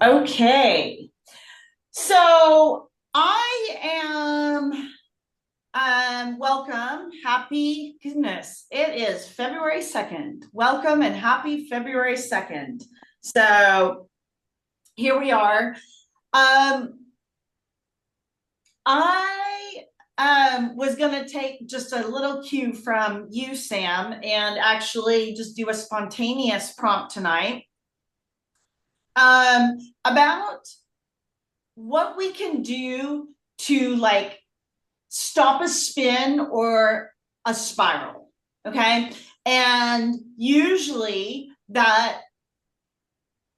Okay. So I am welcome. Happy goodness. It is February 2nd. Welcome and happy February 2nd. So here we are. I was going to take just a little cue from you, Sam, and actually just do a spontaneous prompt tonight about what we can do to like stop a spin or a spiral. Okay. And usually that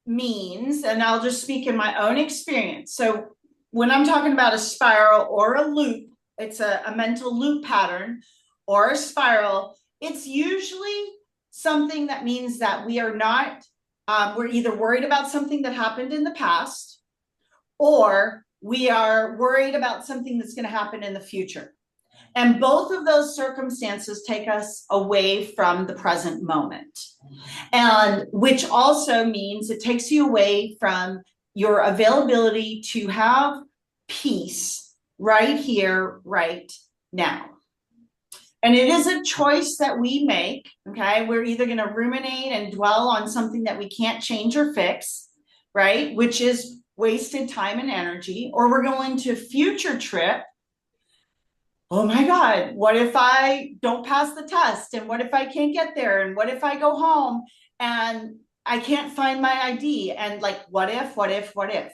means, and I'll just speak in my own experience. So when I'm talking about a spiral or a loop, it's a mental loop pattern or a spiral, it's usually something that means that we are not, we're either worried about something that happened in the past or we are worried about something that's going to happen in the future. And both of those circumstances take us away from the present moment. And which also means it takes you away from your availability to have peace right here, right now. And it is a choice that we make. Okay. We're either going to ruminate and dwell on something that we can't change or fix, right? Which is wasted time and energy, or we're going to future trip. Oh my God, what if I don't pass the test? And what if I can't get there? And what if I go home and I can't find my ID? And like, what if,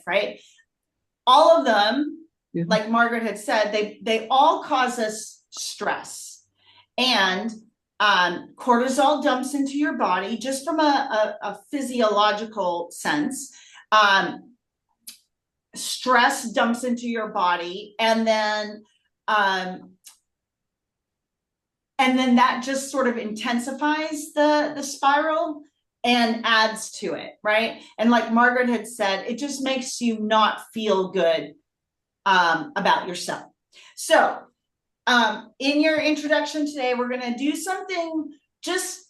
right? All of them, yeah, like Margaret had said, they all cause us stress. And cortisol dumps into your body just from a physiological sense. Stress dumps into your body, um, and then that just sort of intensifies the spiral and adds to it, right? And like Margaret had said, it just makes you not feel good about yourself. So in your introduction today, we're going to do something just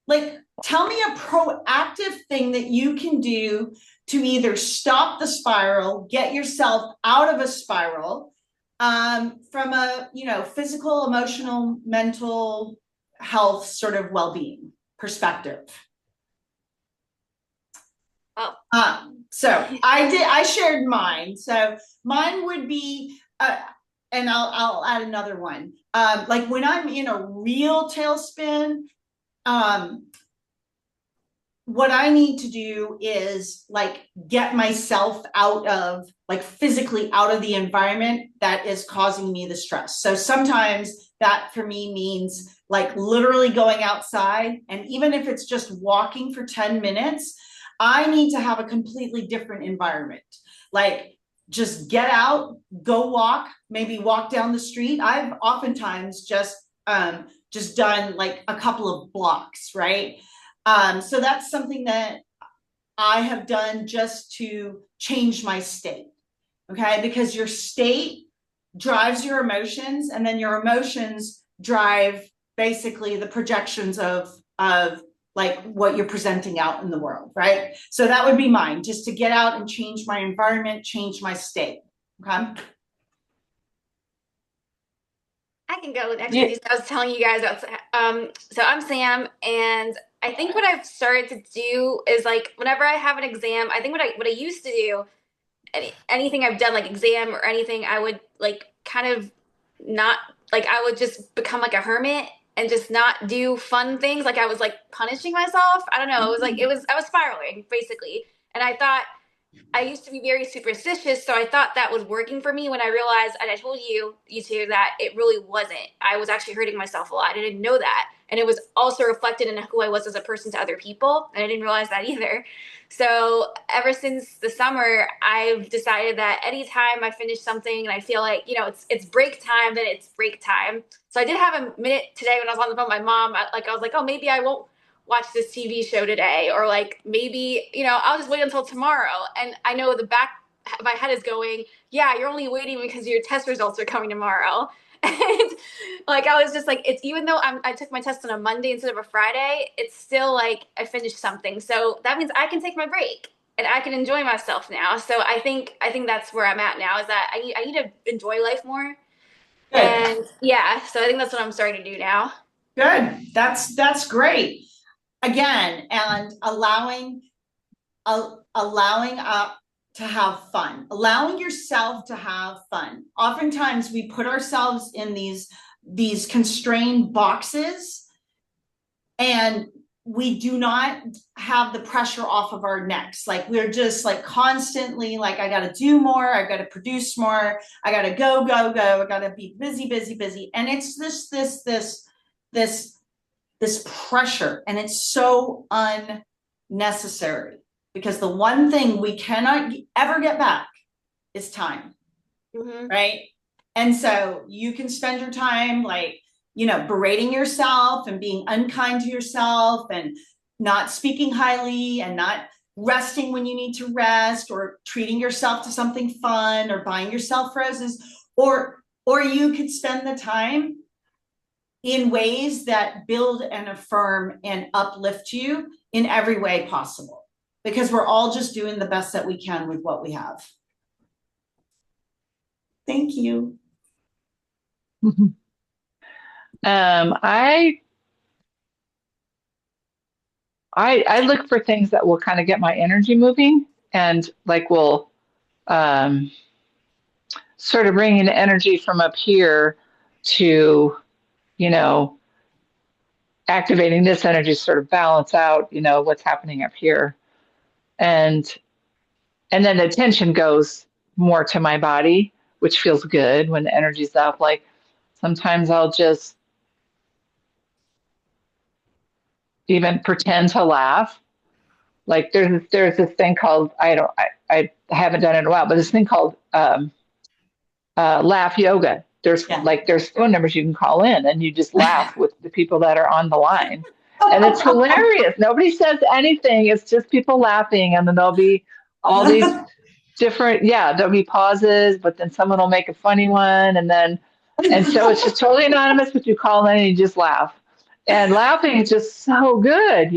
like, tell me a proactive thing that you can do to either stop the spiral, get yourself out of a spiral, from a, physical, emotional, mental health sort of well-being perspective. Oh, So I shared mine. So mine would be, and I'll add another one. Like when I'm in a real tailspin, um, what I need to do is like get myself out of, like, physically out of the environment that is causing me the stress. So sometimes that for me means like literally going outside. And even if it's just walking for 10 minutes, I need to have a completely different environment. Like just get out, go walk, maybe walk down the street. I've oftentimes just done like a couple of blocks, right? So that's something that I have done just to change my state. Okay. Because your state drives your emotions, and then your emotions drive basically the projections of like what you're presenting out in the world. Right. So that would be mine, just to get out and change my environment, change my state. Okay. I can go next Yeah. with you. I was telling you guys about. So I'm Sam, and I think what I've started to do is like whenever I have an exam, I think what I used to do, anything I've done like exam or anything, I would like kind of not like I would just become like a hermit and just not do fun things. Like I was like punishing myself. I don't know. It was I was spiraling basically, and I thought I used to be very superstitious, so I thought that was working for me when I realized, and I told you two, that it really wasn't. I was actually hurting myself a lot. I didn't know that. And it was also reflected in who I was as a person to other people. And I didn't realize that either. So ever since the summer, I've decided that anytime I finish something and I feel like, it's break time, then it's break time. So I did have a minute today when I was on the phone with my mom. I was like, oh, maybe I won't watch this TV show today, or like maybe I'll just wait until tomorrow. And I know the back of my head is going, yeah, you're only waiting because your test results are coming tomorrow. And like I was just like, it's even though I took my test on a Monday instead of a Friday, it's still like I finished something, so that means I can take my break. and I can enjoy myself now. So I think that's where I'm at now, is that I need to enjoy life more. Good, And yeah, so I think that's what I'm starting to do now. good. That's great. Again, and allowing up to have fun, allowing yourself to have fun. Oftentimes we put ourselves in these constrained boxes, and we do not have the pressure off of our necks. Like we're just like constantly like, I got to do more, I got to produce more, I got to go, I got to be busy, busy, busy. And it's this pressure, and it's so unnecessary, because the one thing we cannot ever get back is time, Mm-hmm. right? And so you can spend your time like, berating yourself and being unkind to yourself and not speaking highly and not resting when you need to rest, or treating yourself to something fun, or buying yourself roses, or you could spend the time in ways that build and affirm and uplift you in every way possible, because we're all just doing the best that we can with what we have. Thank you. I I look for things that will kind of get my energy moving and like will um, sort of bring in energy from up here to, you know, activating this energy to sort of balance out, what's happening up here. And then the attention goes more to my body, which feels good when the energy's up. Like sometimes I'll just even pretend to laugh. Like there's this thing called I haven't done it in a while, but this thing called laugh yoga. Yeah. There's phone numbers you can call in, and you just laugh with the people that are on the line, and it's hilarious. Nobody says anything. It's just people laughing, and then there'll be all these different, yeah, there'll be pauses, but then someone will make a funny one, and so it's just totally anonymous, but you call in and you just laugh, and laughing is just so good.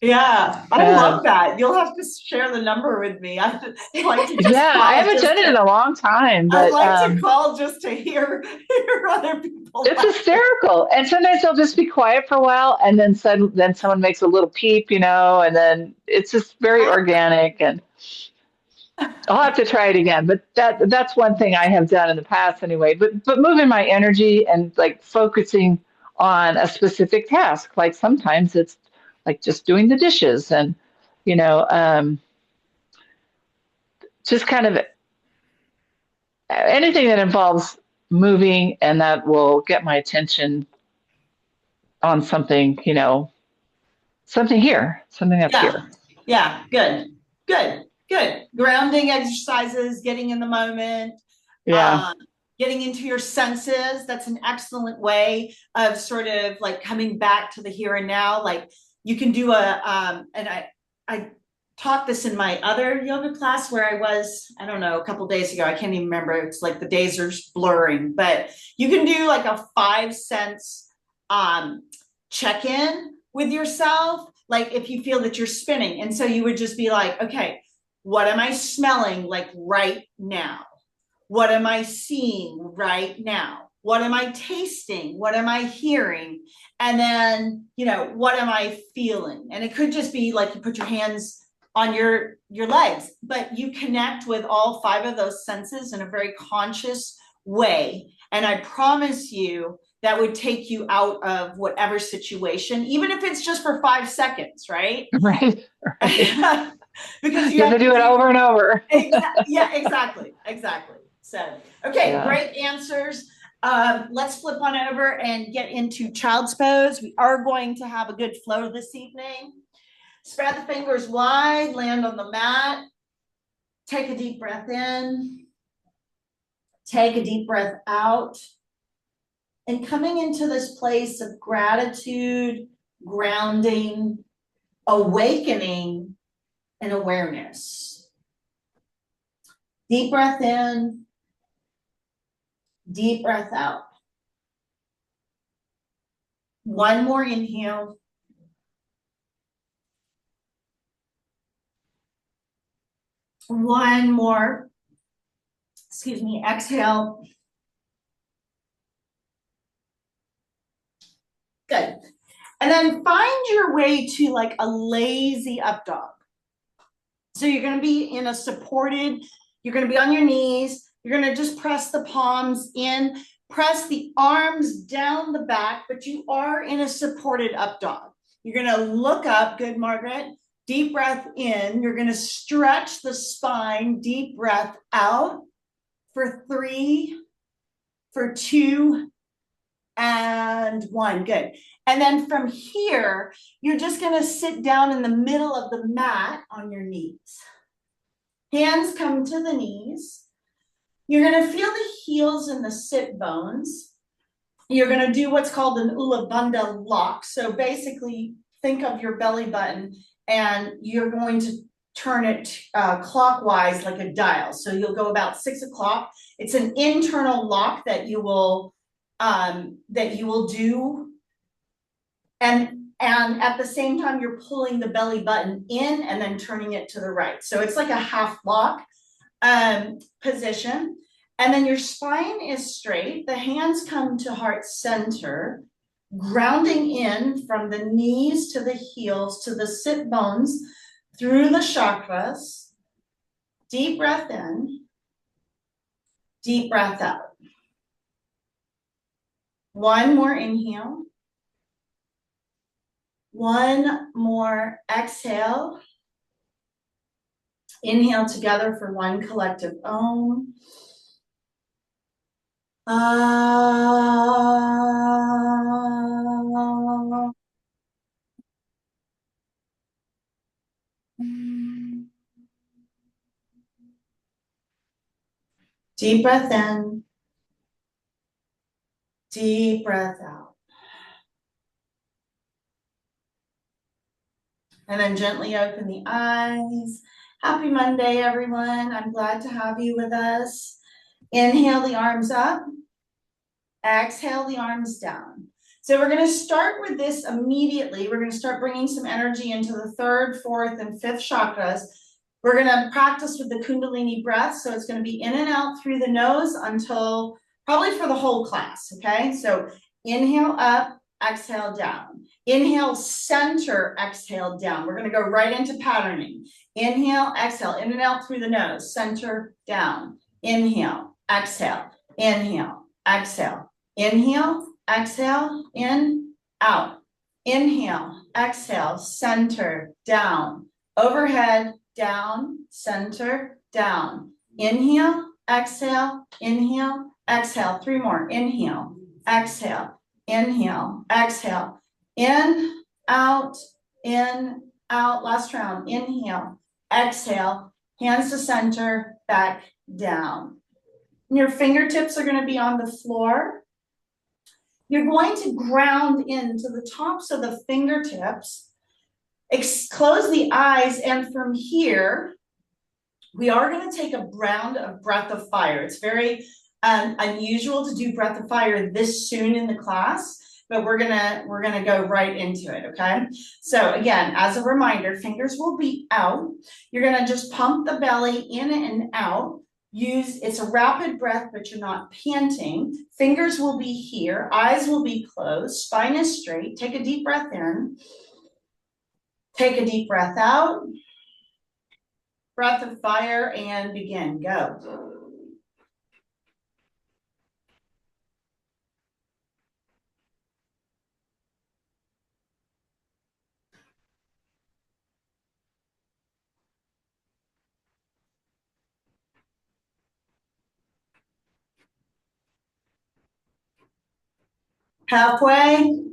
Yeah, I Um, love that. You'll have to share the number with me. I like to just yeah, I call haven't just done it in to, a long time, I but like to call just to hear other people it's laugh. hysterical. And sometimes they'll just be quiet for a while, and then someone makes a little peep, and then it's just very organic. And I'll have to try it again. But that's one thing I have done in the past anyway. But moving my energy and like focusing on a specific task. Like sometimes it's like just doing the dishes, and you know, um, just kind of anything that involves moving and that will get my attention on something up Yeah, here. yeah, good. Grounding exercises, getting in the moment, Yeah. um, getting into your senses. That's an excellent way of sort of like coming back to the here and now. Like you can do and I taught this in my other yoga class where I was, I don't know, a couple days ago. I can't even remember. It's like the days are blurring, but you can do like a 5 sense um, check in with yourself. Like if you feel that you're spinning. And so you would just be like, okay, what am I smelling like right now? What am I seeing right now? What am I tasting? What am I hearing? And then, what am I feeling? And it could just be like you put your hands on your legs, but you connect with all 5 of those senses in a very conscious way. And I promise you that would take you out of whatever situation, even if it's just for 5 seconds, right? Right. Right. Because you You have have to to do it do, over and over. yeah, exactly. So, okay, Yeah. great answers. Let's flip on over and get into child's pose. We are going to have a good flow this evening. Spread the fingers wide, land on the mat. Take a deep breath in. Take a deep breath out. And coming into this place of gratitude, grounding, awakening, and awareness. Deep breath in, deep breath out. One more inhale. One more. Excuse me. Exhale. Good. And then find your way to like a lazy up dog. So you're going to be in a supported, you're going to be on your knees. You're going to just press the palms in, press the arms down the back, but you are in a supported up dog. You're going to look up. Good, Margaret. Deep breath in. You're going to stretch the spine. Deep breath out for 3, for 2, and 1. Good. And then from here, you're just going to sit down in the middle of the mat on your knees. Hands come to the knees. You're going to feel the heels and the sit bones. You're going to do what's called an Ulabandha lock. So basically, think of your belly button and you're going to turn it clockwise like a dial. So you'll go about 6 o'clock. It's an internal lock that you will do. And at the same time, you're pulling the belly button in and then turning it to the right. So it's like a half lock position. And then your spine is straight. The hands come to heart center, grounding in from the knees to the heels to the sit bones through the chakras. Deep breath in, deep breath out. One more inhale. One more exhale. Inhale together for one collective Om. Deep breath in. Deep breath out. And then gently open the eyes. Happy Monday, everyone. I'm glad to have you with us. Inhale the arms up. Exhale the arms down. So we're going to start with this immediately. We're going to start bringing some energy into the 3rd, 4th, and 5th chakras. We're going to practice with the Kundalini breath. So it's going to be in and out through the nose until probably for the whole class. Okay. So inhale up, exhale down. Inhale, center, exhale down. We're going to go right into patterning. Inhale, exhale, in and out through the nose, center, down. Inhale, exhale, inhale, exhale. Inhale, exhale, in, out. Inhale, exhale, center, down. Overhead, down, center, down. Inhale, exhale, inhale, exhale. 3 more. Inhale, exhale, inhale, exhale. In, out, last round. Inhale, exhale, hands to center, back, down. And your fingertips are going to be on the floor. You're going to ground into the tops of the fingertips. Close the eyes, and from here, we are going to take a round of breath of fire. It's very unusual to do breath of fire this soon in the class, but we're gonna go right into it, okay? So again, as a reminder, fingers will be out. You're gonna just pump the belly in and out. It's a rapid breath, but you're not panting. Fingers will be here, eyes will be closed, spine is straight. Take a deep breath in. Take a deep breath out. Breath of fire, and begin. Go. Halfway.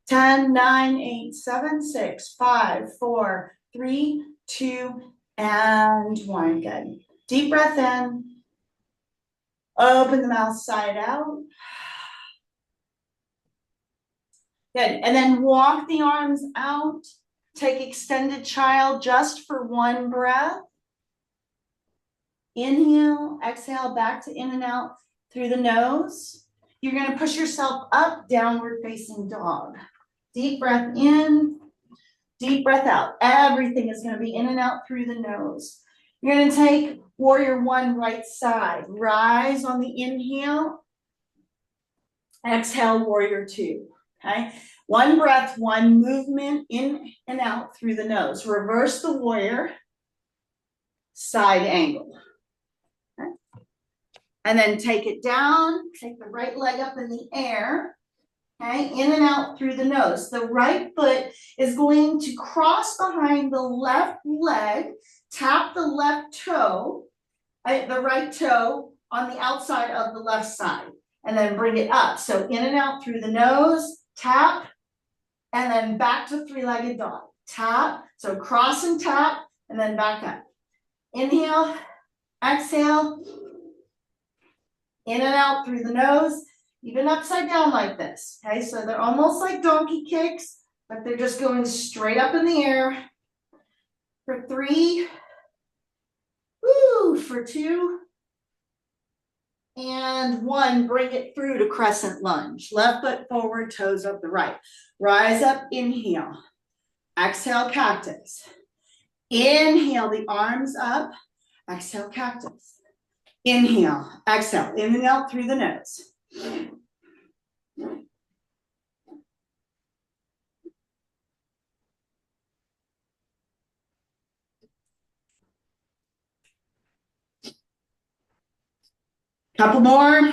Ten, 9, 8, 7, 6, 5, 4, 3, 2, and 1. Good. Deep breath in. Open the mouth side out. Good. And then walk the arms out. Take extended child just for 1 breath. Inhale, exhale, back to in and out through the nose. you're going to push yourself up, downward facing dog. Deep breath in, deep breath out. Everything is going to be in and out through the nose. You're going to take warrior one, right side. Rise on the inhale. Exhale, warrior two. Okay. One breath, one movement in and out through the nose. Reverse the warrior. Side angle. Okay. And then take it down. Take the right leg up in the air. Okay, in and out through the nose. The right foot is going to cross behind the left leg, tap the left toe, the right toe on the outside of the left side, and then bring it up. So in and out through the nose, tap, and then back to three-legged dog. Tap, so cross and tap, and then back up. Inhale, exhale, in and out through the nose. Even upside down like this, okay? So they're almost like donkey kicks, but they're just going straight up in the air. For 3, woo, for 2, and 1, bring it through to crescent lunge. Left foot forward, toes up the right. Rise up, inhale. Exhale, cactus. Inhale, the arms up. Exhale, cactus. Inhale, exhale, in and out through the nose. Couple more.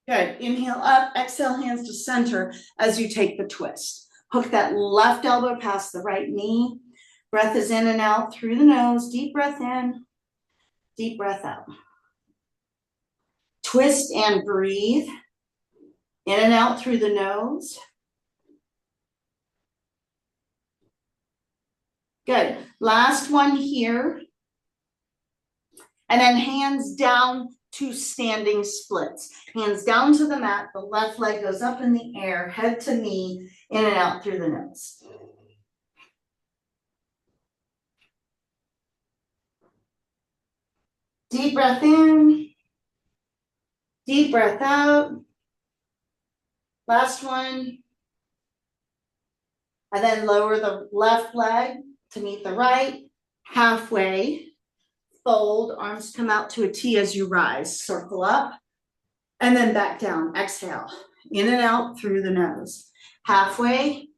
Good. Inhale up, exhale, hands to center as you take the twist. Hook that left elbow past the right knee. Breath is in and out through the nose. Deep breath in, deep breath out. Twist and breathe. In and out through the nose. Good. Last one here. And then hands down to standing splits. Hands down to the mat. The left leg goes up in the air, head to knee, in and out through the nose. Deep breath in. Deep breath out. Last one. And then lower the left leg to meet the right. Halfway. Fold, arms come out to a T as you rise. Circle up. And then back down. Exhale. In and out through the nose. Halfway.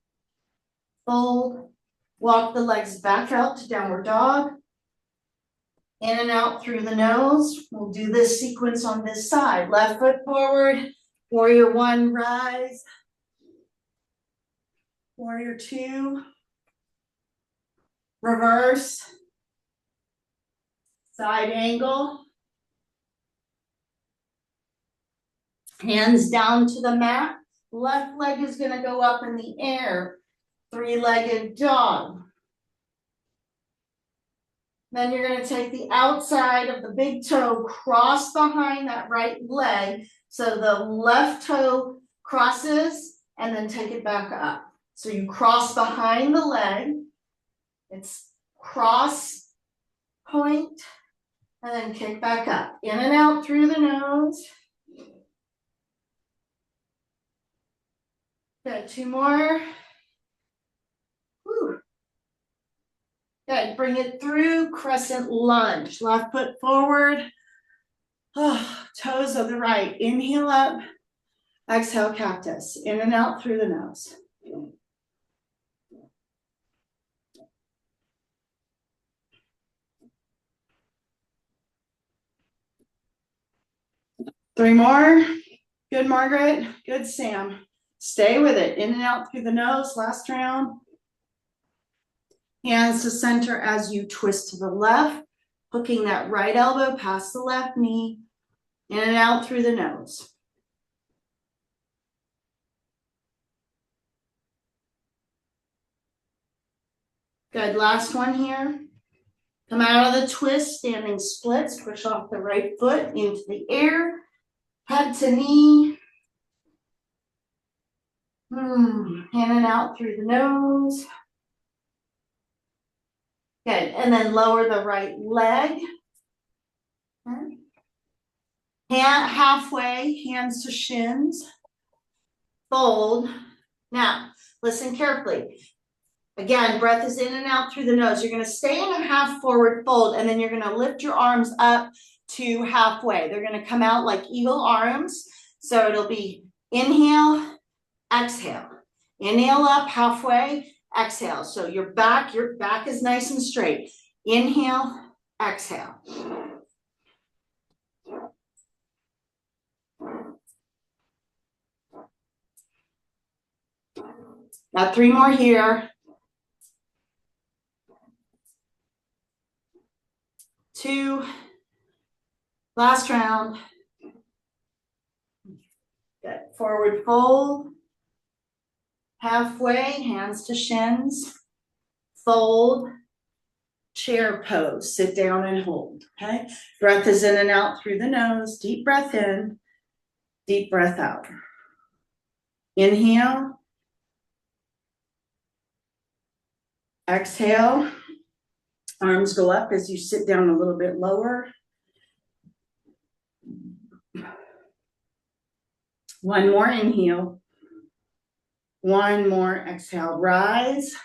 Fold. Walk the legs back out to downward dog. In and out through the nose. We'll do this sequence on this side. Left foot forward. Warrior one, rise. Warrior two. Reverse. Side angle. Hands down to the mat. Left leg is going to go up in the air. Three-legged dog. Then you're going to take the outside of the big toe, cross behind that right leg. So the left toe crosses and then take it back up. So you cross behind the leg. It's cross, point, and then kick back up. In and out through the nose. Good, 2 more. Whew. Good, bring it through, crescent lunge. Left foot forward. Oh, toes of the right. Inhale up. Exhale, cactus. In and out through the nose. Three more. Good, Margaret. Good, Sam. Stay with it. In and out through the nose. Last round. Hands to center as you twist to the left, hooking that right elbow past the left knee. In and out through the nose. Good. Last one here. Come out of the twist, standing splits. Push off the right foot into the air. Head to knee. In and out through the nose. Good. And then lower the right leg. Halfway, hands to shins. Fold. Now, listen carefully. Again, breath is in and out through the nose. You're going to stay in a half forward fold, and then you're going to lift your arms up to halfway. They're going to come out like eagle arms. So it'll be inhale, exhale. Inhale up halfway, exhale. So your back is nice and straight. Inhale, exhale. Got 3 more here. 2. Last round. Good. Forward fold. Halfway, hands to shins. Fold. Chair pose. Sit down and hold. Okay. Breath is in and out through the nose. Deep breath in. Deep breath out. Inhale. Exhale. Arms go up as you sit down a little bit lower. 1 more inhale. 1 more exhale. Rise.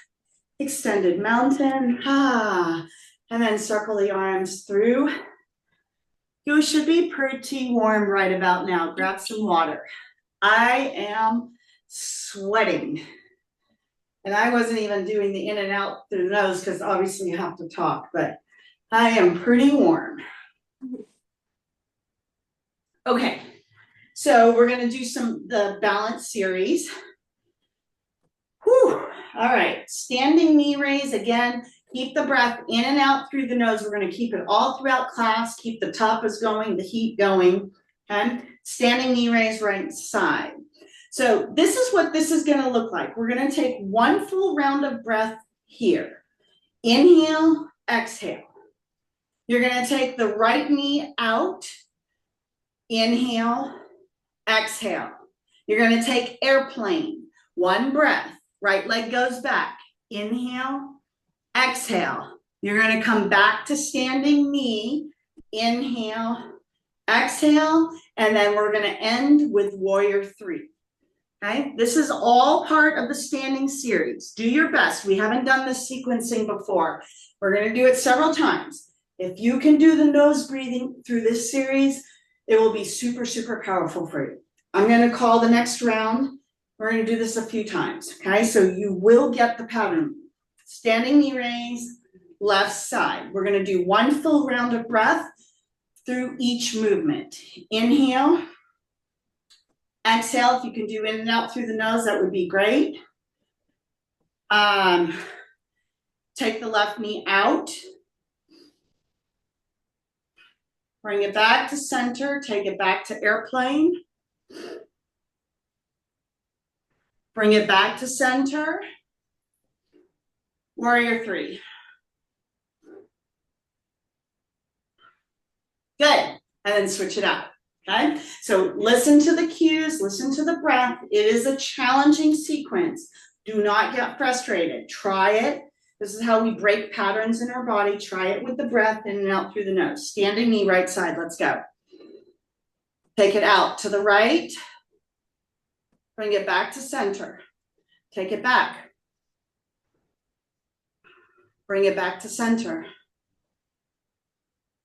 Extended mountain. And then circle the arms through. You should be pretty warm right about now. Grab some water. I am sweating. And I wasn't even doing the in and out through the nose because obviously you have to talk, but I am pretty warm. Okay, so we're going to do the balance series. Whew. All right, standing knee raise. Again, keep the breath in and out through the nose. We're going to keep it all throughout class. Keep the tapas going, the heat going. Okay, standing knee raise, right side. So this is what this is going to look like. We're going to take 1 full round of breath here. Inhale, exhale. You're going to take the right knee out. Inhale, exhale. You're going to take airplane. 1 breath. Right leg goes back. Inhale, exhale. You're going to come back to standing knee. Inhale, exhale. And then we're going to end with warrior 3. Okay, this is all part of the standing series. Do your best. We haven't done this sequencing before. We're going to do it several times. If you can do the nose breathing through this series, it will be super, super powerful for you. I'm going to call the next round. We're going to do this a few times. Okay, so you will get the pattern. Standing knee raise, left side. We're going to do 1 full round of breath through each movement. Inhale. Exhale, if you can do in and out through the nose, that would be great. Take the left knee out. Bring it back to center. Take it back to airplane. Bring it back to center. Warrior 3. Good. And then switch it out. Okay, so listen to the cues, listen to the breath. It is a challenging sequence. Do not get frustrated. Try it. This is how we break patterns in our body. Try it with the breath in and out through the nose. Standing knee, right side. Let's go. Take it out to the right. Bring it back to center. Take it back. Bring it back to center.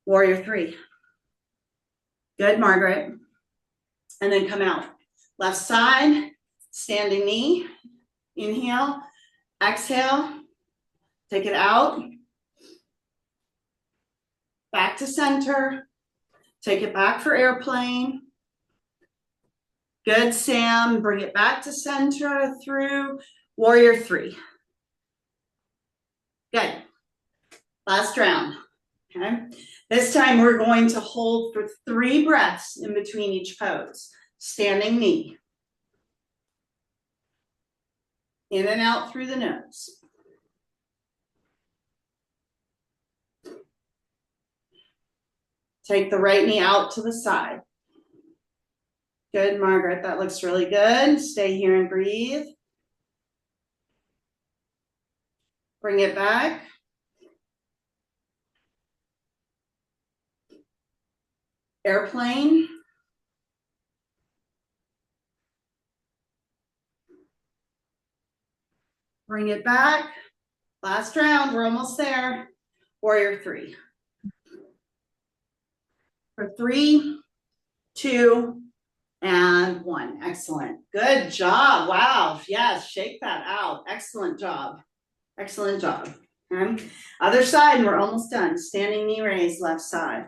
Warrior 3. Good, Margaret. And then come out. Left side, standing knee. Inhale, exhale. Take it out. Back to center. Take it back for airplane. Good, Sam. Bring it back to center through warrior 3. Good. Last round. Okay. This time we're going to hold for 3 breaths in between each pose. Standing knee. In and out through the nose. Take the right knee out to the side. Good, Margaret. That looks really good. Stay here and breathe. Bring it back. Airplane. Bring it back. Last round, we're almost there. Warrior three. For 3, 2, and 1. Excellent. Good job. Wow. Yes, shake that out. Excellent job. Excellent job. Okay. Other side, and we're almost done. Standing knee raise, left side.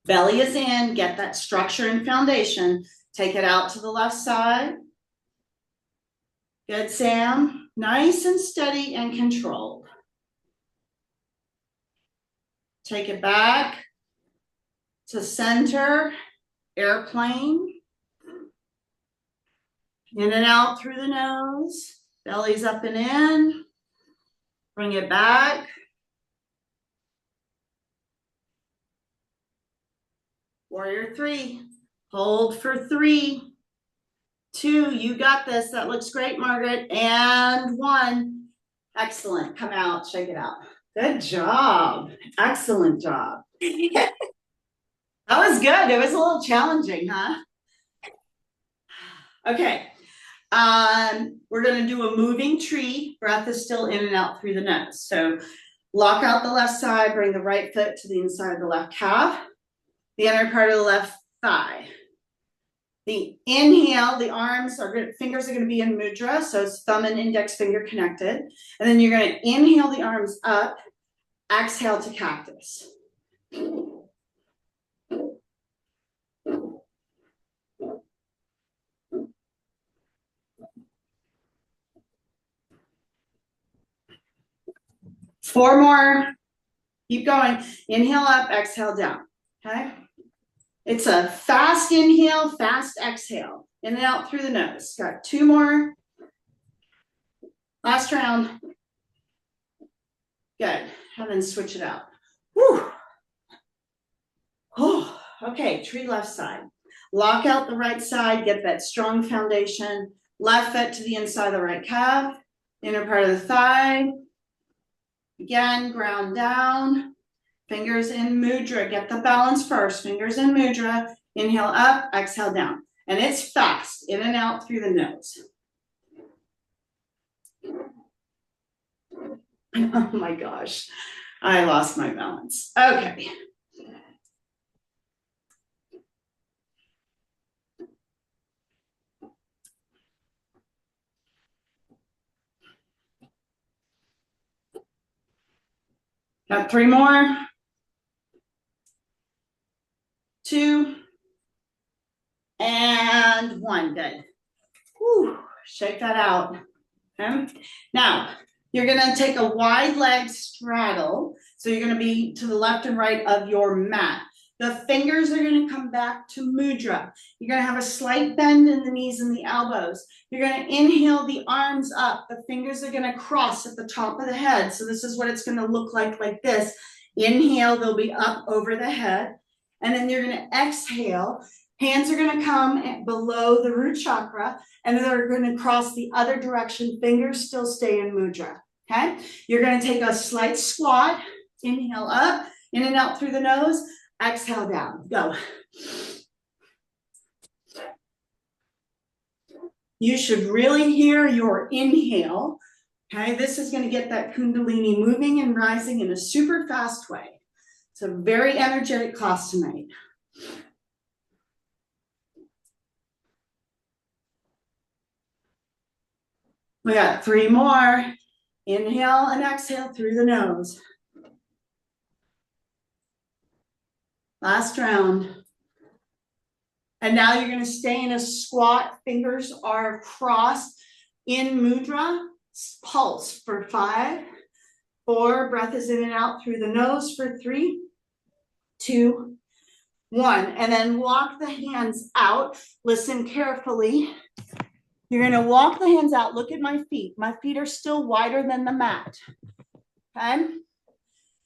Belly is in. Get that structure and foundation. Take it out to the left side. Good, Sam. Nice and steady and controlled. Take it back to center, airplane. In and out through the nose. Belly's up and in. Bring it back. Warrior three. Hold for 3, 2. You got this. That looks great, Margaret. And 1. Excellent. Come out. Shake it out. Good job. Excellent job. That was good. It was a little challenging, huh? Okay. We're going to do a moving tree. Breath is still in and out through the nose. So lock out the left side, bring the right foot to the inside of the left calf, the inner part of the left thigh. The inhale, the arms are good, fingers are going to be in mudra, so it's thumb and index finger connected. And then you're going to inhale the arms up, exhale to cactus. 4 more. Keep going. Inhale up, exhale down. Okay. It's a fast inhale, fast exhale. In and out through the nose. Got 2 more. Last round. Good. And then switch it out. Whew. Oh, okay. Tree left side. Lock out the right side. Get that strong foundation. Left foot to the inside of the right calf. Inner part of the thigh. Again, ground down. Fingers in mudra. Get the balance first. Fingers in mudra. Inhale up, exhale down. And it's fast. In and out through the nose. Oh my gosh. I lost my balance. Okay. Got 3 more. 2. And 1. Good. Whew. Shake that out. Okay. Now, you're going to take a wide leg straddle. So you're going to be to the left and right of your mat. The fingers are going to come back to mudra. You're going to have a slight bend in the knees and the elbows. You're going to inhale the arms up. The fingers are going to cross at the top of the head. So this is what it's going to look like this. Inhale, they'll be up over the head. And then you're going to exhale. Hands are going to come below the root chakra, and they're going to cross the other direction. Fingers still stay in mudra. Okay? You're going to take a slight squat. Inhale up, in and out through the nose. Exhale down. Go. You should really hear your inhale. Okay? This is going to get that Kundalini moving and rising in a super fast way. It's a very energetic class tonight. We got 3 more. Inhale and exhale through the nose. Last round. And now you're going to stay in a squat. Fingers are crossed in mudra. Pulse for 5, 4. Breath is in and out through the nose for 3, 2, 1. And then walk the hands out. Listen carefully. You're going to walk the hands out. Look at my feet. My feet are still wider than the mat. Okay?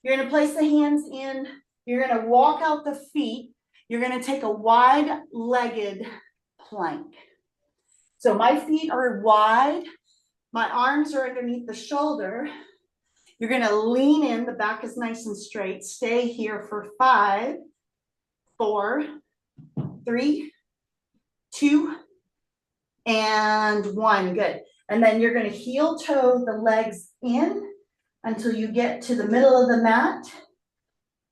You're going to place the hands in. You're going to walk out the feet. You're going to take a wide-legged plank. So my feet are wide. My arms are underneath the shoulder. You're going to lean in. The back is nice and straight. Stay here for 5, 4, 3, 2, and 1, good. And then you're gonna heel toe the legs in until you get to the middle of the mat.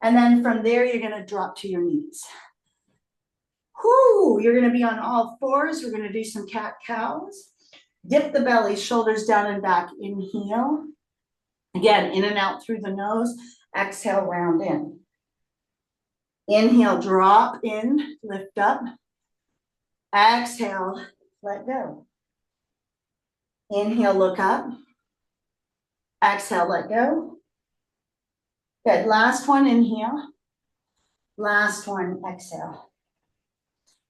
And then from there, you're gonna drop to your knees. Whoo, you're gonna be on all fours. We're gonna do some cat-cows. Dip the belly, shoulders down and back, inhale. Again, in and out through the nose, exhale, round in. Inhale, drop in, lift up. Exhale, let go. Inhale, look up. Exhale, let go. Good, last one, inhale. Last one, exhale.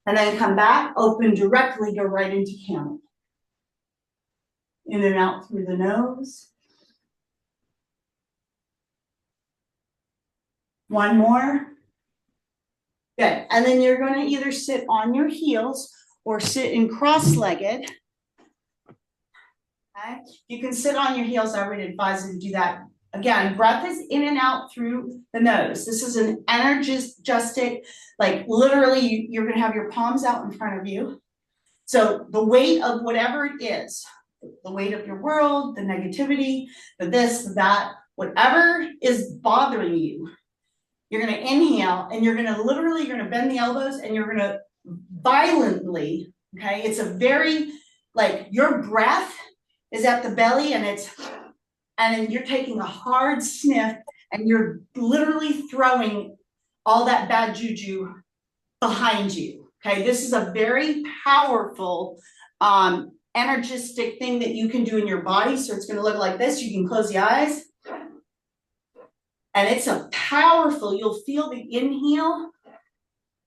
And then come back, open directly, go right into camel. In and out through the nose. One more. Good, and then you're gonna either sit on your heels or sit in cross-legged. Okay, you can sit on your heels. I would advise you to do that. Again, breath is in and out through the nose. This is an energistic, like literally you're gonna have your palms out in front of you. So the weight of whatever it is, the weight of your world, the negativity, the this, the that, whatever is bothering you, you're gonna inhale and you're gonna bend the elbows and you're gonna violently, okay? It's a very, like your breath is at the belly and then you're taking a hard sniff and you're literally throwing all that bad juju behind you, okay? This is a very powerful, energistic thing that you can do in your body. So it's gonna look like this. You can close the eyes. And it's a powerful, you'll feel the inhale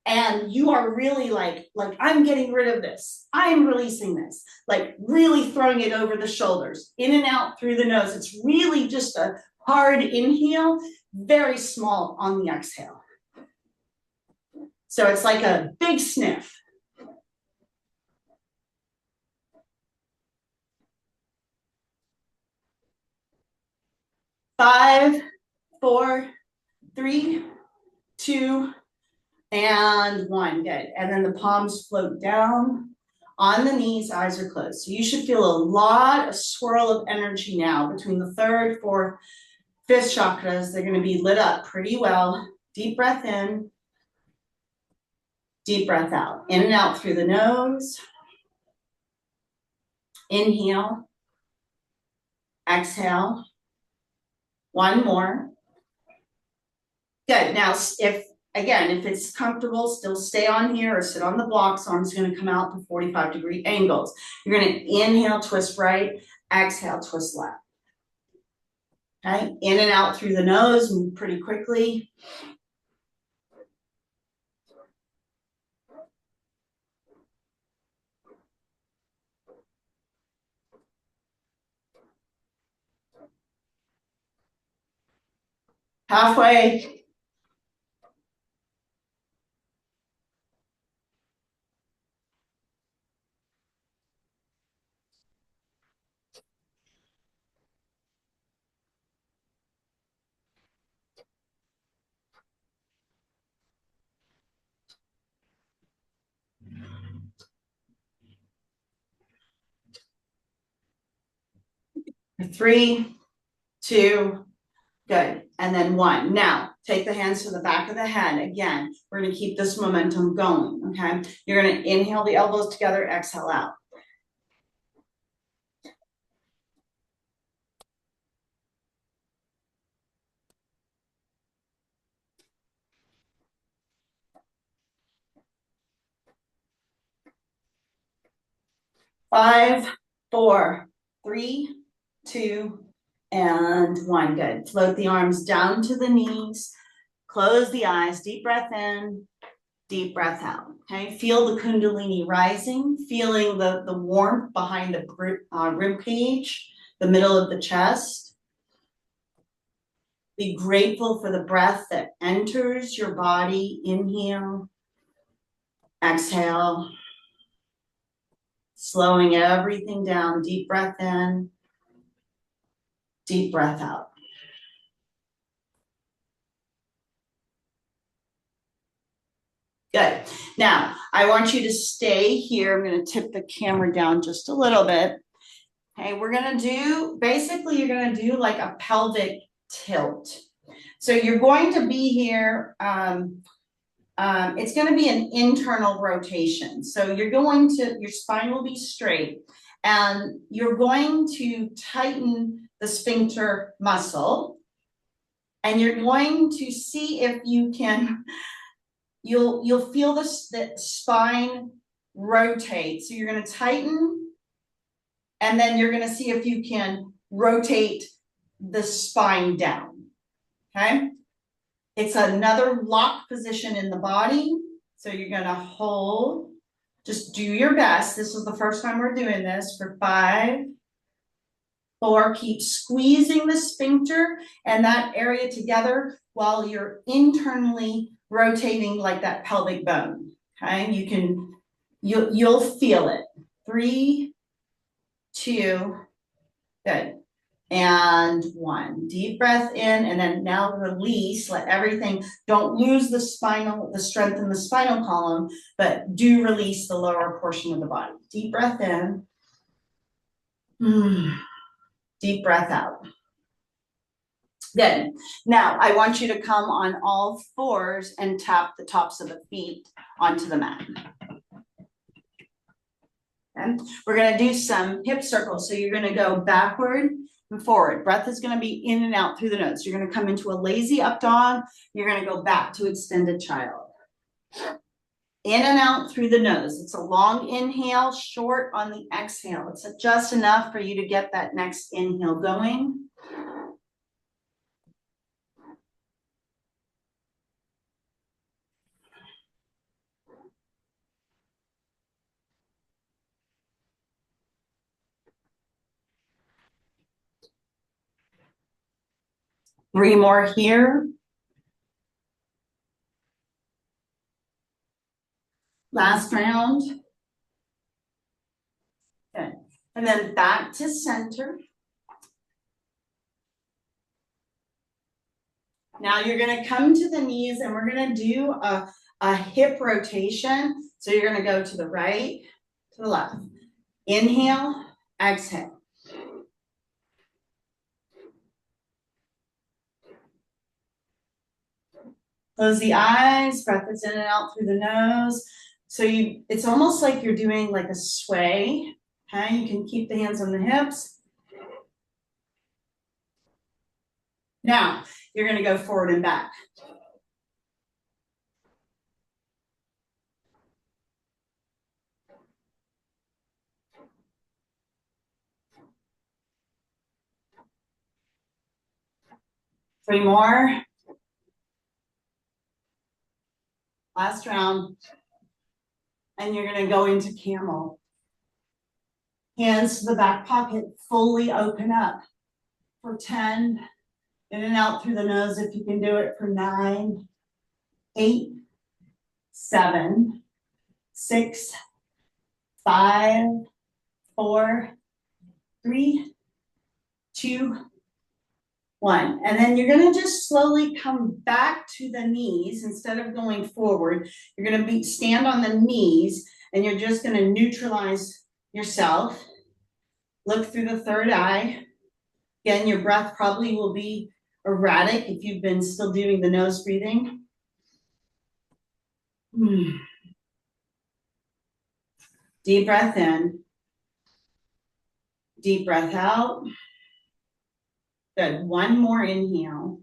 and you are really like I'm getting rid of this. I'm releasing this, like really throwing it over the shoulders, in and out through the nose. It's really just a hard inhale, very small on the exhale. So it's like a big sniff. Five, 4, 3, 2, and 1. Good. And then the palms float down on the knees, eyes are closed. So you should feel a lot of swirl of energy now between the 3rd, 4th, 5th chakras. They're going to be lit up pretty well. Deep breath in, deep breath out. In and out through the nose. Inhale. Exhale. One more. Good. Now, if it's comfortable, still stay on here or sit on the blocks. Arms are going to come out to 45-degree angles. You're going to inhale, twist right, exhale, twist left. Okay, in and out through the nose, move pretty quickly. Halfway. Three, 2, good. And then 1. Now, take the hands to the back of the head. Again, we're going to keep this momentum going, okay? You're going to inhale the elbows together, exhale out. Five, 4, 3, 2, and 1. Good. Float the arms down to the knees. Close the eyes. Deep breath in. Deep breath out. Okay. Feel the Kundalini rising. Feeling the warmth behind the rib cage, the middle of the chest. Be grateful for the breath that enters your body. Inhale. Exhale. Slowing everything down. Deep breath in. Deep breath out. Good. Now, I want you to stay here. I'm going to tip the camera down just a little bit. Okay, we're going to do, basically, you're going to do like a pelvic tilt. So you're going to be here, it's going to be an internal rotation. So you're going to, your spine will be straight, and you're going to tighten the sphincter muscle, and you're going to see if you can, you'll feel this, that spine rotate. So you're going to tighten, and then you're going to see if you can rotate the spine down. Okay. It's another lock position in the body. So you're going to hold, just do your best. This is the first time we're doing this, for 5, 4, keep squeezing the sphincter and that area together while you're internally rotating like that pelvic bone. Okay, you'll feel it. 3, 2, good. And 1. Deep breath in, and then now release. Let everything, don't lose the strength in the spinal column, but do release the lower portion of the body. Deep breath in. Deep breath out. Good. Now I want you to come on all 4s and tap the tops of the feet onto the mat. Okay. We're going to do some hip circles. So you're going to go backward and forward. Breath is going to be in and out through the nose. You're going to come into a lazy up dog. You're going to go back to extended child. In and out through the nose. It's a long inhale, short on the exhale. It's just enough for you to get that next inhale going. Three more here. Last round. Good. And then back to center. Now you're going to come to the knees, and we're going to do a hip rotation. So you're going to go to the right, to the left. Inhale, exhale. Close the eyes, breath is in and out through the nose. So it's almost like you're doing like a sway. Okay, you can keep the hands on the hips. Now, you're going to go forward and back. Three more. Last round. And you're going to go into camel. Hands to the back pocket, fully open up for 10. In and out through the nose if you can do it for 9, 8, 7, 6, 5, 4, 3, 2, 1. And then you're going to just slowly come back to the knees instead of going forward. You're going to stand on the knees, and you're just going to neutralize yourself. Look through the third eye. Again, your breath probably will be erratic if you've been still doing the nose breathing. Deep breath in. Deep breath out. Good. One more inhale.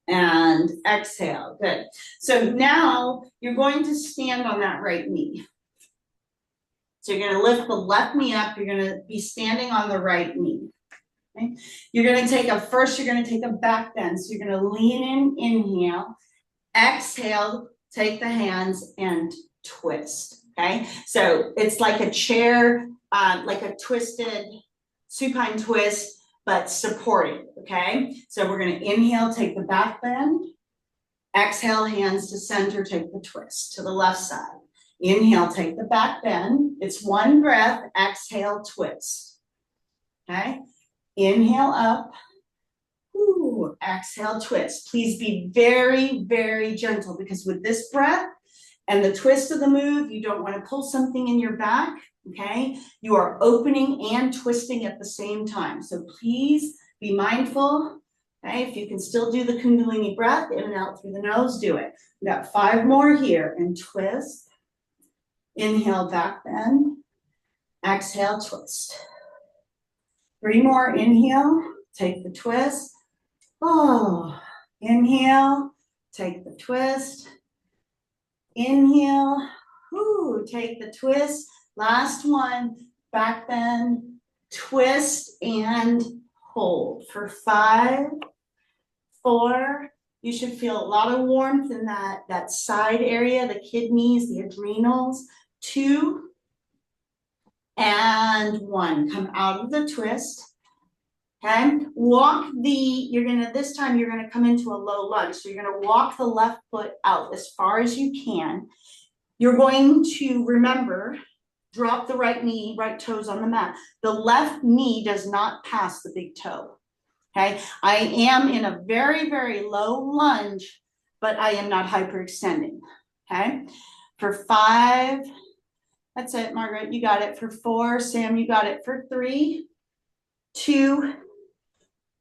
And exhale. Good. So now you're going to stand on that right knee. So you're going to lift the left knee up. You're going to be standing on the right knee. Okay. You're going to take a back bend. So you're going to lean in, inhale, exhale, take the hands and twist. Okay. So it's like a chair, like a twisted supine twist, but supported. Okay. So we're going to inhale, take the back bend, exhale, hands to center, take the twist to the left side. Inhale, take the back bend. It's one breath, exhale, twist. Okay. Inhale up, exhale, twist. Please be very, very gentle, because with this breath, And the twist of the move, you don't want to pull something in your back, okay? You are opening and twisting at the same time. So please be mindful, okay? If you can still do the Kundalini breath, in and out through the nose, do it. We got 5 more here, and twist. Inhale, back bend. Exhale, twist. 3 more, inhale, take the twist. Oh, inhale, take the twist. Inhale, whoo, take the twist. Last one, back bend, twist and hold for 5, 4. You should feel a lot of warmth in that side area, the kidneys, the adrenals. 2 and 1. Come out of the twist. Okay, this time you're gonna come into a low lunge. So you're gonna walk the left foot out as far as you can. You're going to remember, drop the right knee, right toes on the mat. The left knee does not pass the big toe. Okay, I am in a very, very low lunge, but I am not hyperextending. Okay, for 5, that's it, Margaret, you got it. For 4, Sam, you got it. For 3, 2,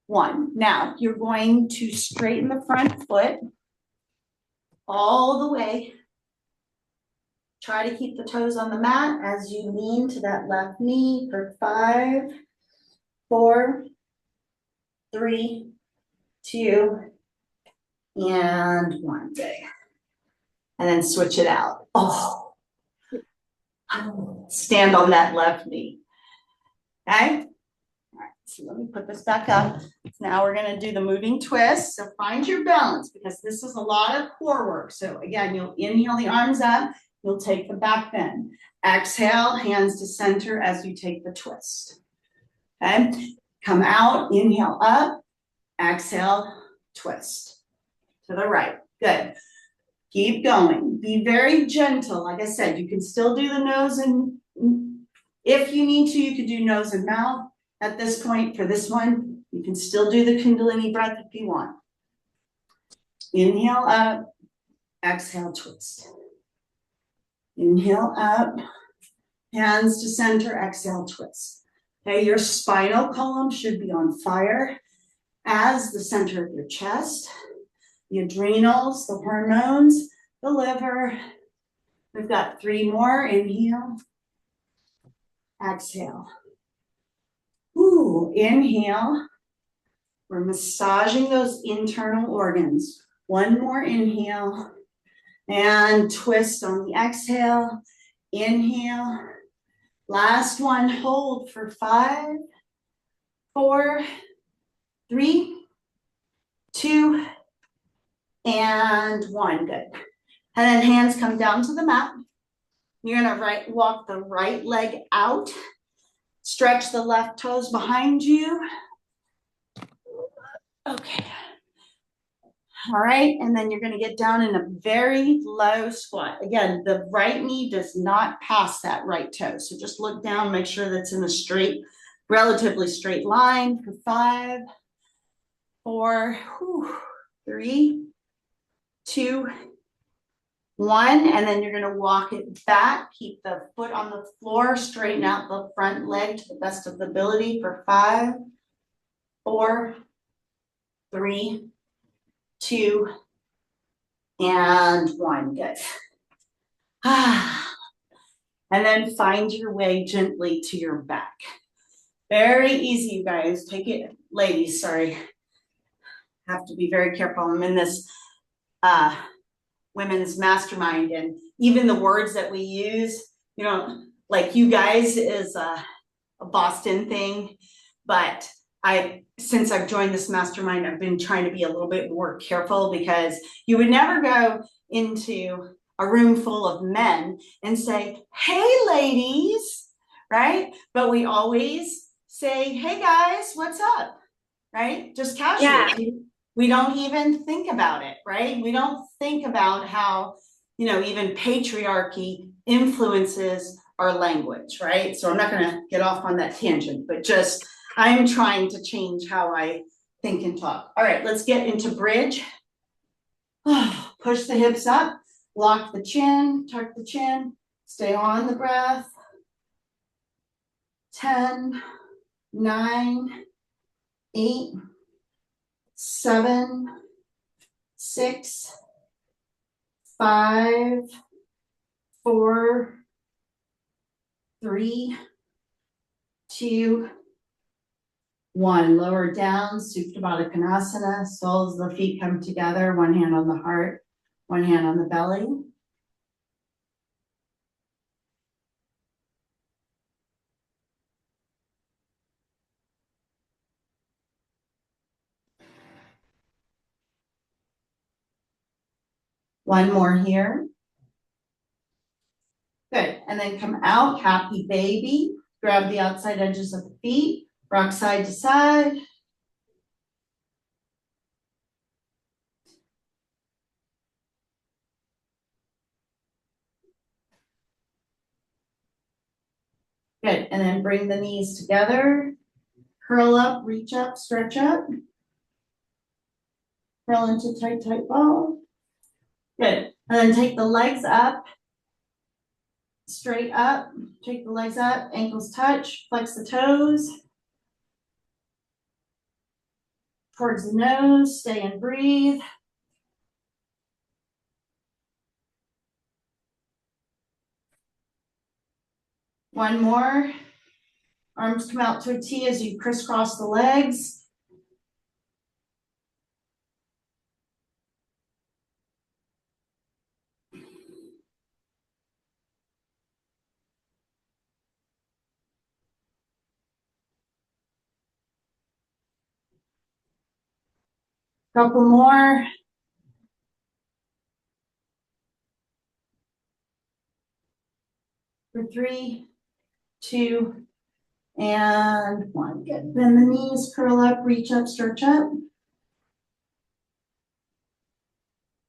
1. Now you're going to straighten the front foot all the way. Try to keep the toes on the mat as you lean to that left knee for 5, 4, 3, 2, and 1. Good. And then switch it out. Oh, stand on that left knee. Okay. So let me put this back up. Now we're going to do the moving twist. So find your balance because this is a lot of core work. So again, you'll inhale the arms up. You'll take the back bend. Exhale, hands to center as you take the twist. Okay. Come out, inhale up. Exhale, twist. To the right. Good. Keep going. Be very gentle. Like I said, you can still do the nose and if you need to, you could do nose and mouth. At this point, for this one, you can still do the Kundalini breath if you want. Inhale up, exhale, twist. Inhale up, hands to center, exhale, twist. Okay, your spinal column should be on fire as the center of your chest, the adrenals, the hormones, the liver. We've got 3 more. Inhale, exhale. Ooh, inhale. We're massaging those internal organs. 1 more inhale and twist on the exhale. Inhale. Last one, hold for 5, 4, 3, 2, and 1. Good. And then hands come down to the mat. You're gonna walk the right leg out. Stretch the left toes behind you. Okay. All right, and then you're gonna get down in a very low squat. Again, the right knee does not pass that right toe. So just look down, make sure that's in a straight, relatively straight line for 5, 4, 3, 2, 1, and then you're gonna walk it back. Keep the foot on the floor, straighten out the front leg to the best of the ability for 5, 4, 3, 2, and 1. Good. And then find your way gently to your back. Very easy, you guys. Take it, ladies, sorry. Have to be very careful. I'm in this women's mastermind, and even the words that we use, you know, like you guys is a Boston thing, but since I've joined this mastermind, I've been trying to be a little bit more careful because you would never go into a room full of men and say, hey ladies, right? But we always say, hey guys, what's up, right? Just casually. Yeah. We don't even think about it, right? We don't think about how, you know, even patriarchy influences our language, right? So I'm not going to get off on that tangent, but just I'm trying to change how I think and talk. All right, let's get into bridge. Push the hips up. Lock the chin, tuck the chin, stay on the breath. 10, 9, 8, 7, 6, 5, 4, 3, 2, 1. Lower down, Supta Baddha Konasana. Soles of the feet come together. One hand on the heart, one hand on the belly. One more here. Good. And then come out, happy baby. Grab the outside edges of the feet. Rock side to side. Good. And then bring the knees together. Curl up, reach up, stretch up. Curl into tight, tight ball. Good. And then take the legs up. Straight up. Take the legs up. Ankles touch. Flex the toes. Towards the nose. Stay and breathe. One more. Arms come out to a T as you crisscross the legs. Couple more. For 3, 2, and 1. Good. Bend the knees, curl up, reach up, stretch up.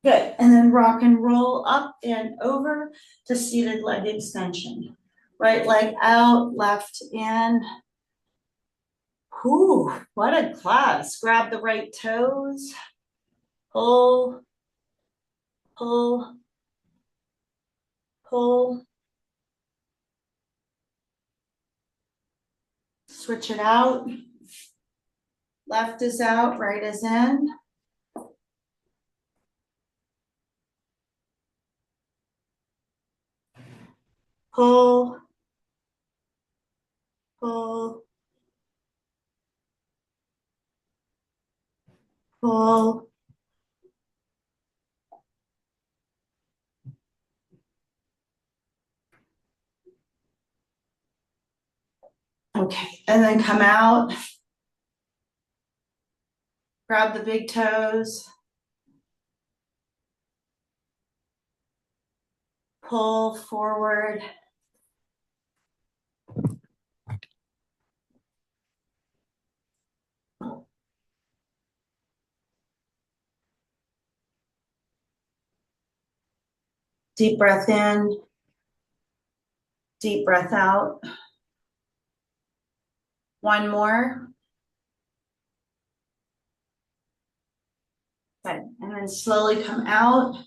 Good. And then rock and roll up and over to seated leg extension. Right leg out, left in. Whew, what a class. Grab the right toes. Pull, pull, pull. Switch it out. Left is out, right is in. Pull, pull, pull. Okay, and then come out. Grab the big toes. Pull forward. Deep breath in. Deep breath out. One more. Good. And then slowly come out.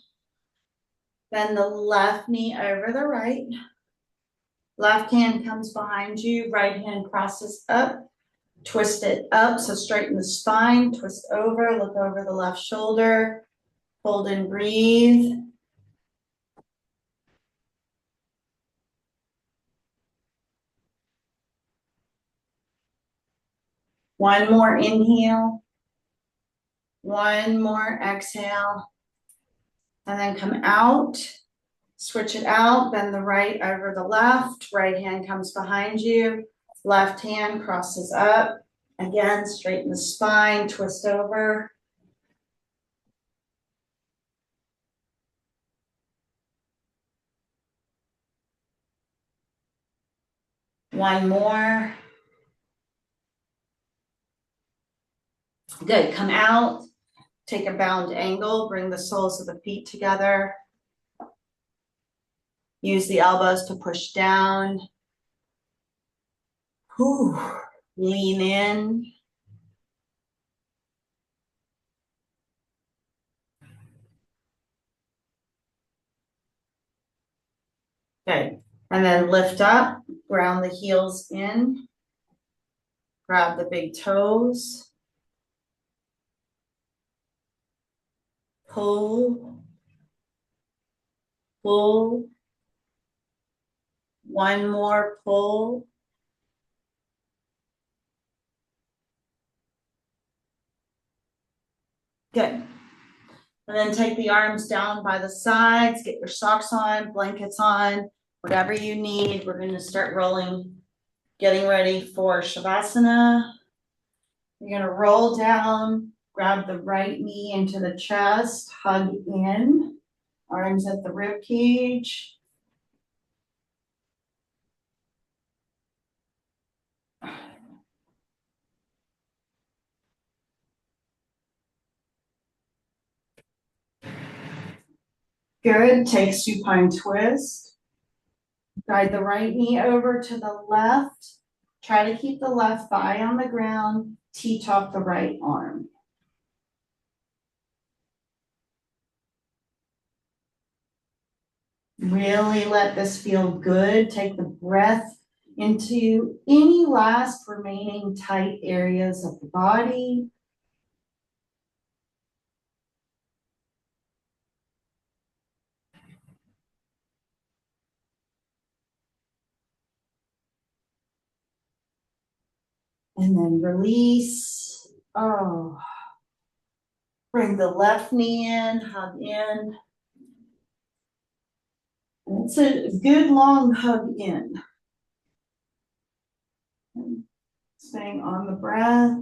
Bend the left knee over the right. Left hand comes behind you. Right hand crosses up. Twist it up. So straighten the spine. Twist over. Look over the left shoulder. Hold and breathe. One more inhale. One more exhale. And then come out. Switch it out. Bend the right over the left. Right hand comes behind you. Left hand crosses up. Again, straighten the spine. Twist over. One more. Good. Come out. Take a bound angle. Bring the soles of the feet together. Use the elbows to push down. Whew. Lean in. Good. And then lift up, ground the heels in, grab the big toes, pull, pull, one more pull. Good. And then take the arms down by the sides, get your socks on, blankets on, whatever you need. We're going to start rolling, getting ready for Shavasana. You're going to roll down, grab the right knee into the chest, hug in, arms at the rib cage. Good. Take supine twist. Guide the right knee over to the left. Try to keep the left thigh on the ground. T-top the right arm. Really let this feel good. Take the breath into any last remaining tight areas of the body. And then release. Oh. Bring the left knee in, hug in. And it's a good long hug in. And staying on the breath.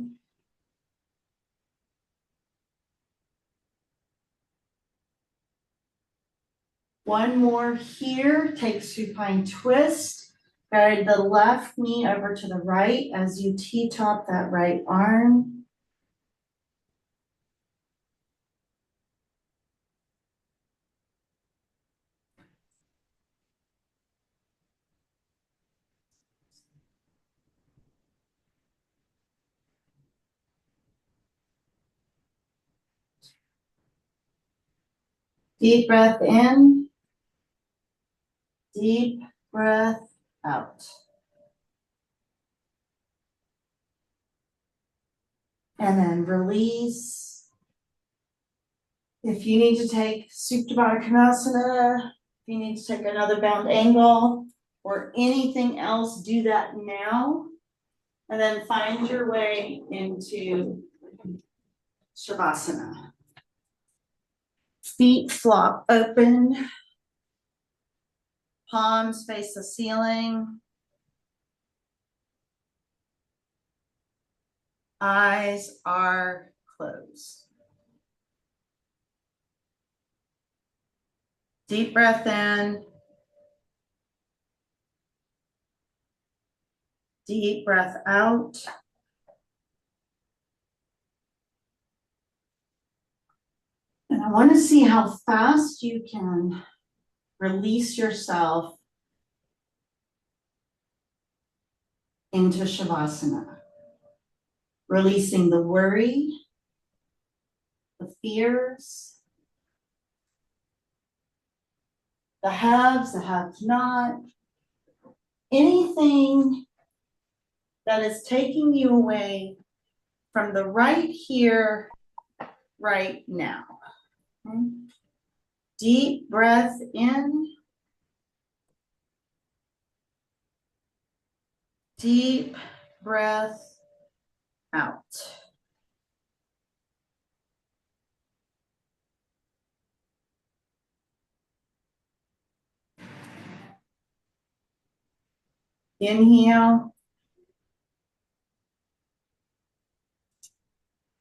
One more here. Take supine twist. Guide the left knee over to the right as you T-top that right arm. Deep breath in. Deep breath out. And then release. If you need to take Supta Baddha Konasana, if you need to take another bound angle or anything else, do that now. And then find your way into Shavasana. Feet flop open. Palms face the ceiling. Eyes are closed. Deep breath in. Deep breath out. And I want to see how fast you can release yourself into Shavasana. Releasing the worry, the fears, the haves, the have-not, anything that is taking you away from the right here, right now. Okay. Deep breath in. Deep breath out. Inhale.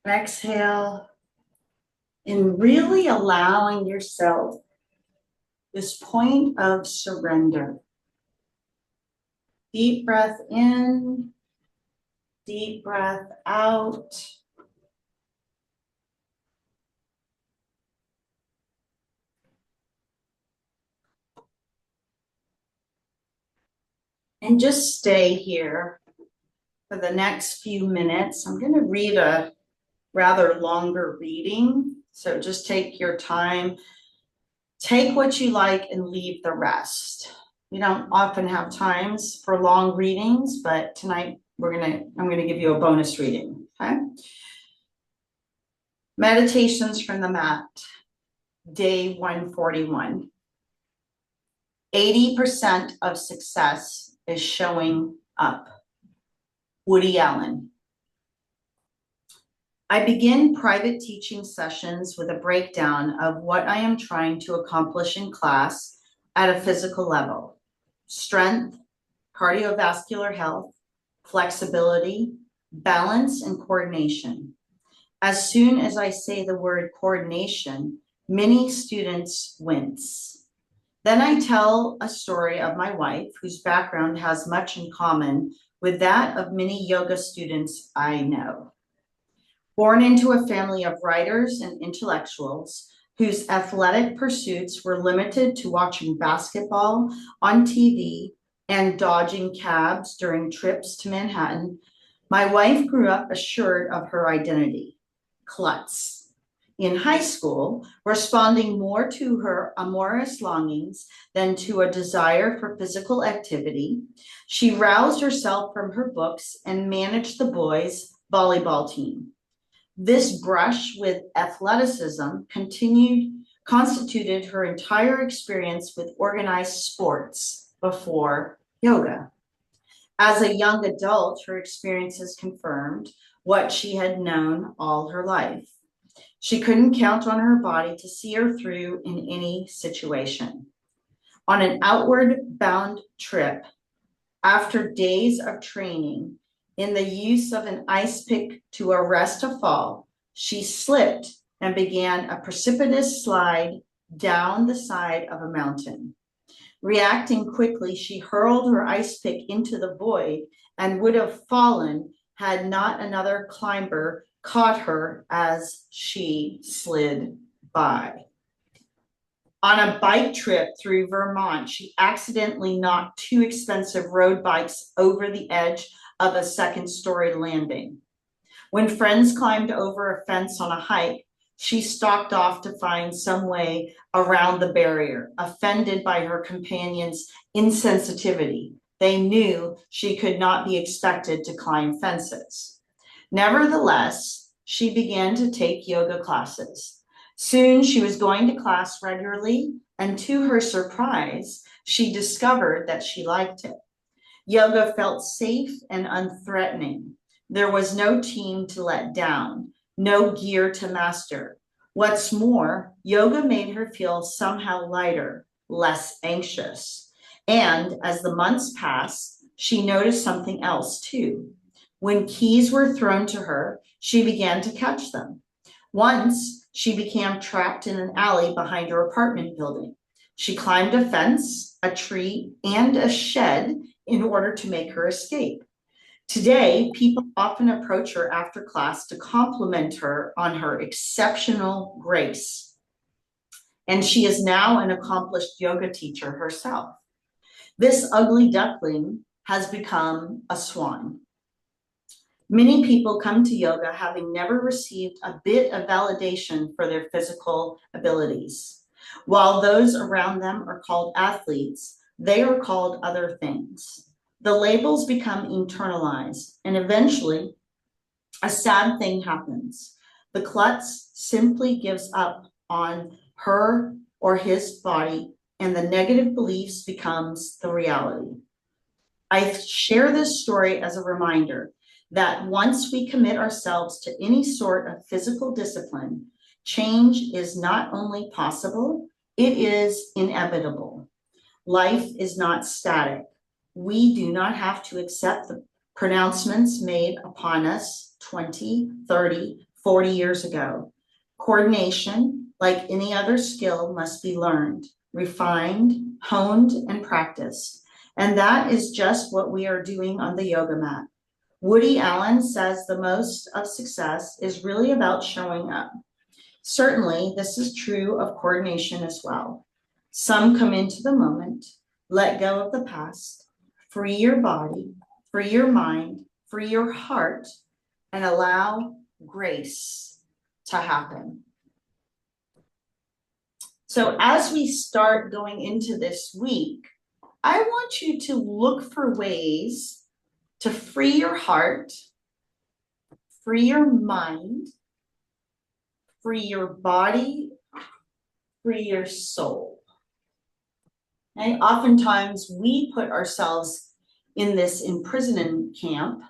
Exhale. And really allowing yourself this point of surrender. Deep breath in. Deep breath out. And just stay here for the next few minutes. I'm going to read a rather longer reading, so just take your time. Take what you like and leave the rest. We don't often have times for long readings, but tonight I'm gonna give you a bonus reading, okay? Meditations from the mat, day 141. 80% of success is showing up. Woody Allen. I begin private teaching sessions with a breakdown of what I am trying to accomplish in class at a physical level: strength, cardiovascular health, flexibility, balance, and coordination. As soon as I say the word coordination, many students wince. Then I tell a story of my wife, whose background has much in common with that of many yoga students I know. Born into a family of writers and intellectuals whose athletic pursuits were limited to watching basketball on TV and dodging cabs during trips to Manhattan, my wife grew up assured of her identity, klutz. In high school, responding more to her amorous longings than to a desire for physical activity, she roused herself from her books and managed the boys' volleyball team. This brush with athleticism constituted her entire experience with organized sports before yoga. As a young adult, her experiences confirmed what she had known all her life. She couldn't count on her body to see her through in any situation. On an outward bound trip, after days of training in the use of an ice pick to arrest a fall, she slipped and began a precipitous slide down the side of a mountain. Reacting quickly, she hurled her ice pick into the void and would have fallen had not another climber caught her as she slid by. On a bike trip through Vermont, she accidentally knocked two expensive road bikes over the edge of a second-story landing. When friends climbed over a fence on a hike, she stalked off to find some way around the barrier, offended by her companions' insensitivity. They knew she could not be expected to climb fences. Nevertheless, she began to take yoga classes. Soon she was going to class regularly, and to her surprise, she discovered that she liked it. Yoga felt safe and unthreatening. There was no team to let down, no gear to master. What's more, yoga made her feel somehow lighter, less anxious. And as the months passed, she noticed something else too. When keys were thrown to her, she began to catch them. Once, she became trapped in an alley behind her apartment building. She climbed a fence, a tree, and a shed in order to make her escape. Today, people often approach her after class to compliment her on her exceptional grace. And she is now an accomplished yoga teacher herself. This ugly duckling has become a swan. Many people come to yoga having never received a bit of validation for their physical abilities. While those around them are called athletes, they are called other things. The labels become internalized, and eventually a sad thing happens. The klutz simply gives up on her or his body, and the negative beliefs becomes the reality. I share this story as a reminder that once we commit ourselves to any sort of physical discipline, change is not only possible, it is inevitable. Life is not static. We do not have to accept the pronouncements made upon us 20, 30, 40 years ago. Coordination, like any other skill, must be learned, refined, honed, and practiced. And that is just what we are doing on the yoga mat. Woody Allen says the most of success is really about showing up. Certainly, this is true of coordination as well. Some come into the moment, let go of the past, free your body, free your mind, free your heart, and allow grace to happen. So as we start going into this week, I want you to look for ways to free your heart, free your mind, free your body, free your soul. And oftentimes we put ourselves in this imprisonment camp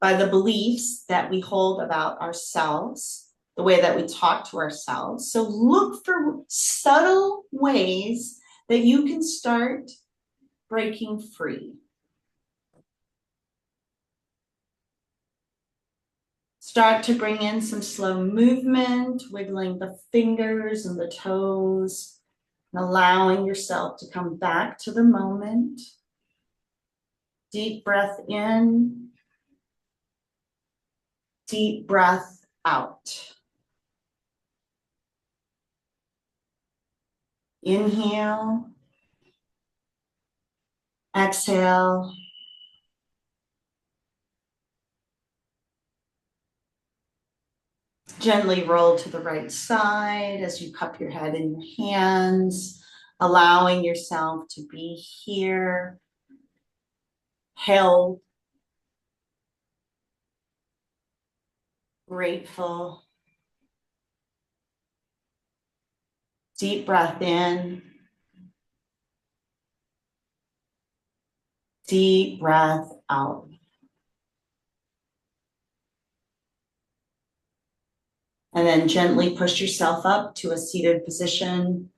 by the beliefs that we hold about ourselves, the way that we talk to ourselves. So look for subtle ways that you can start breaking free. Start to bring in some slow movement, wiggling the fingers and the toes, and allowing yourself to come back to the moment. Deep breath in, deep breath out. Inhale, exhale. Gently roll to the right side as you cup your head in your hands, allowing yourself to be here, held, grateful. Deep breath in, deep breath out. And then gently push yourself up to a seated position.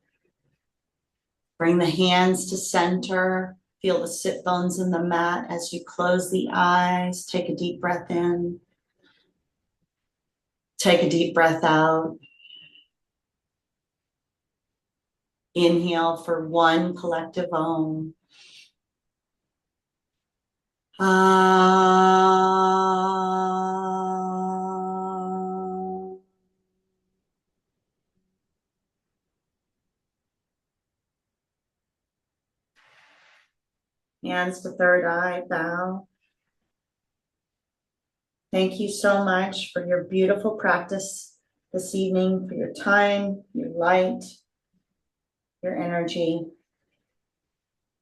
Bring the hands to center. Feel the sit bones in the mat as you close the eyes. Take a deep breath in. Take a deep breath out. Inhale for one collective Om. Hands to third eye, bow. Thank you so much for your beautiful practice this evening, for your time, your light, your energy.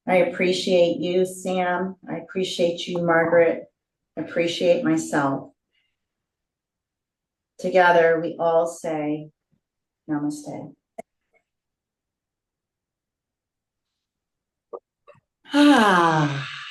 I appreciate you, Sam. I appreciate you, Margaret. I appreciate myself. Together, we all say Namaste. Ah.